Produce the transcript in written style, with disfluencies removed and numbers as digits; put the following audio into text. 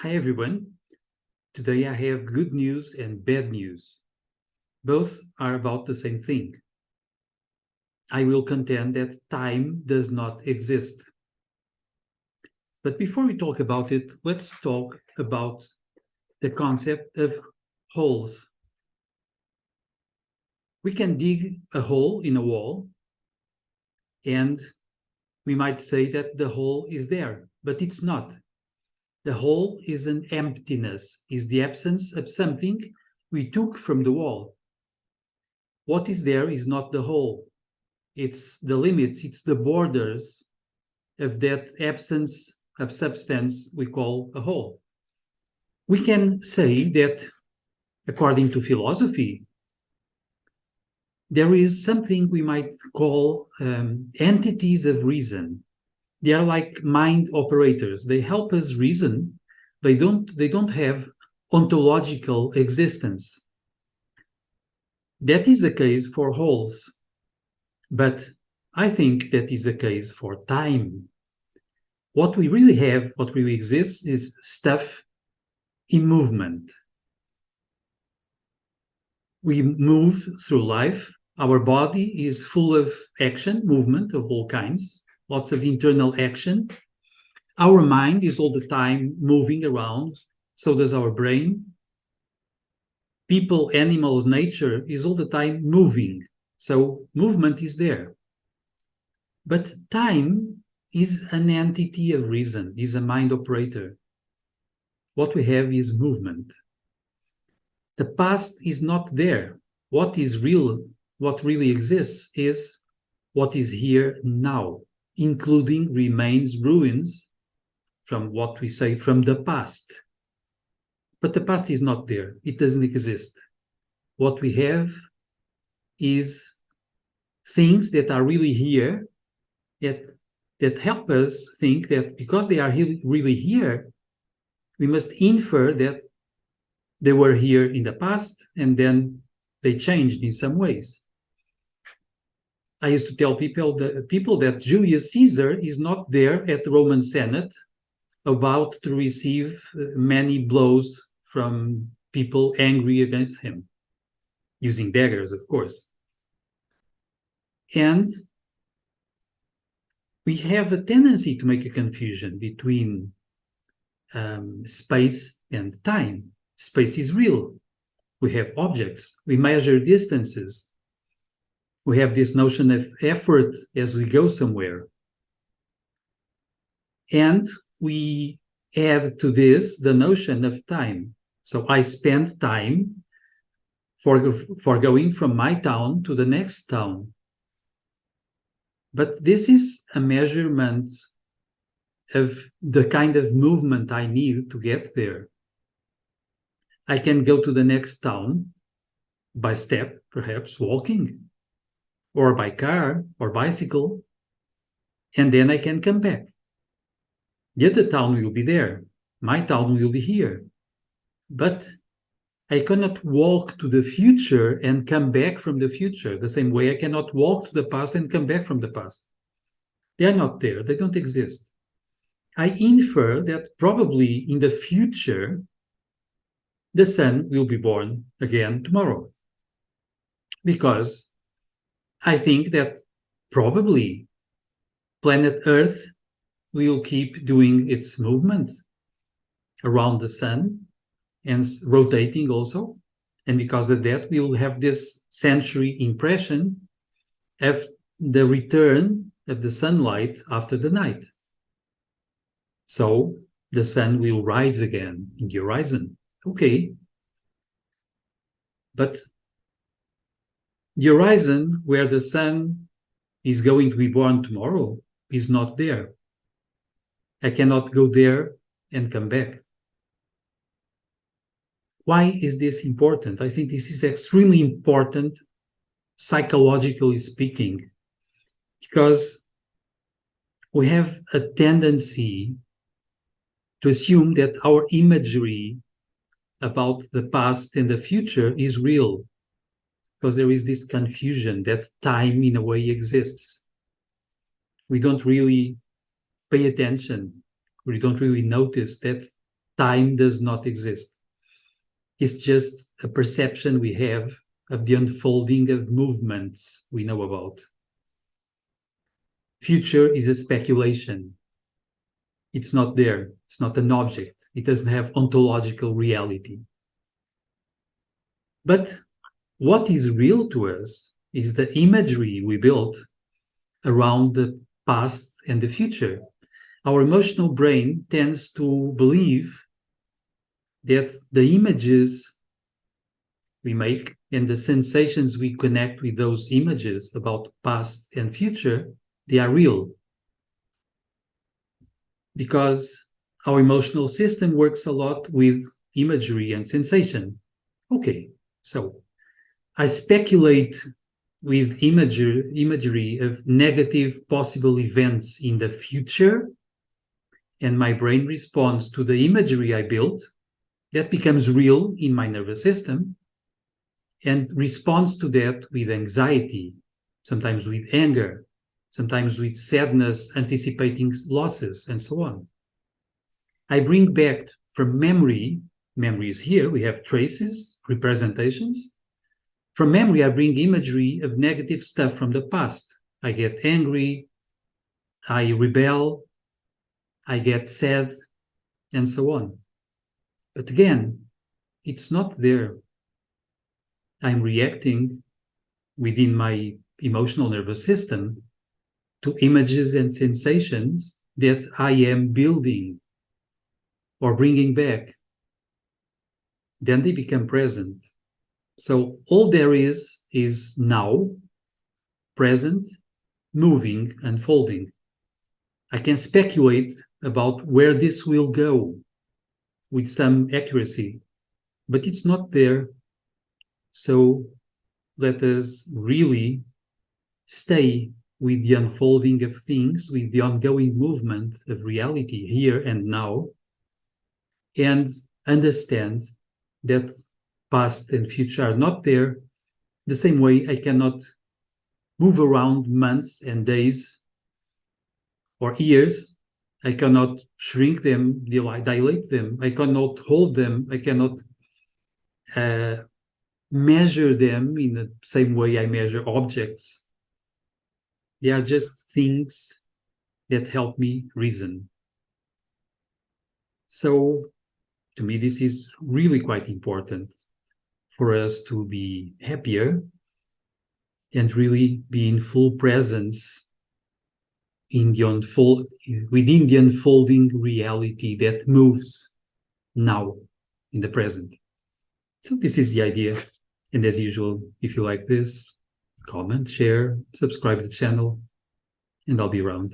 Hi everyone. Today I have good news and bad news. Both are about the same thing. I will contend that time does not exist. But before we talk about it, let's talk about the concept of holes. We can dig a hole in a wall, and we might say that the hole is there, but it's not. The hole is an emptiness, is the absence of something we took from the wall. What is there is not the hole. It's the limits, it's the borders of that absence of substance we call a whole. We can say that, according to philosophy, there is something we might call entities of reason. They are like mind operators. They help us reason. They don't have ontological existence. That is the case for wholes. But I think that is the case for time. What we really have, what really exists, is stuff in movement. We move through life. Our body is full of action, movement of all kinds, lots of internal action. Our mind is all the time moving around, so does our brain. People, animals, nature is all the time moving, so movement is there. But time is an entity of reason, is a mind operator. What we have is movement. The past is not there. What is real, what really exists, is what is here now, including remains, ruins from what we say from the past. But the past is not there. It doesn't exist. What we have is things that are really here, that help us think that because they are really here, we must infer that they were here in the past and then they changed in some ways. I used to tell people that Julius Caesar is not there at the Roman Senate about to receive many blows from people angry against him, using daggers, of course. And we have a tendency to make a confusion between space and time. Space is real. We have objects. We measure distances. We have this notion of effort as we go somewhere. And we add to this the notion of time. So I spend time for going from my town to the next town. But this is a measurement of the kind of movement I need to get there. I can go to the next town by step, perhaps walking, or by car or bicycle, and then I can come back. The other town will be there. My town will be here. But I cannot walk to the future and come back from the future, the same way I cannot walk to the past and come back from the past. They are not there. They don't exist. I infer that probably in the future, the sun will be born again tomorrow. Because I think that probably planet Earth will keep doing its movement around the sun and rotating also. And because of that, we will have this sensory impression of the return of the sunlight after the night. So the sun will rise again in the horizon. Okay. But the horizon where the sun is going to be born tomorrow is not there. I cannot go there and come back. Why is this important? I think this is extremely important, psychologically speaking, because we have a tendency to assume that our imagery about the past and the future is real, because there is this confusion that time in a way exists. We don't really pay attention. We don't really notice that time does not exist. It's just a perception we have of the unfolding of movements we know about. Future is a speculation. It's not there. It's not an object. It doesn't have ontological reality. But what is real to us is the imagery we built around the past and the future. Our emotional brain tends to believe that the images we make and the sensations we connect with those images about past and future, they are real. Because our emotional system works a lot with imagery and sensation. Okay, so I speculate with imagery of negative possible events in the future, and my brain responds to the imagery I built. That becomes real in my nervous system and responds to that with anxiety, sometimes with anger, sometimes with sadness, anticipating losses, and so on. I bring back from memory is here, we have traces, representations. From memory, I bring imagery of negative stuff from the past. I get angry, I rebel, I get sad, and so on. But again, it's not there. I'm reacting within my emotional nervous system to images and sensations that I am building or bringing back. Then they become present. So all there is now, present, moving, unfolding. I can speculate about where this will go with some accuracy, but it's not there. So let us really stay with the unfolding of things, with the ongoing movement of reality here and now, and understand that past and future are not there. The same way I cannot move around months and days or years. I cannot shrink them, dilate them. I cannot hold them. I cannot measure them in the same way I measure objects. They are just things that help me reason. So to me, this is really quite important for us to be happier and really be in full presence in the within the unfolding reality that moves now in the present. So this is the idea. And as usual, if you like this, comment, share, subscribe to the channel, and I'll be around.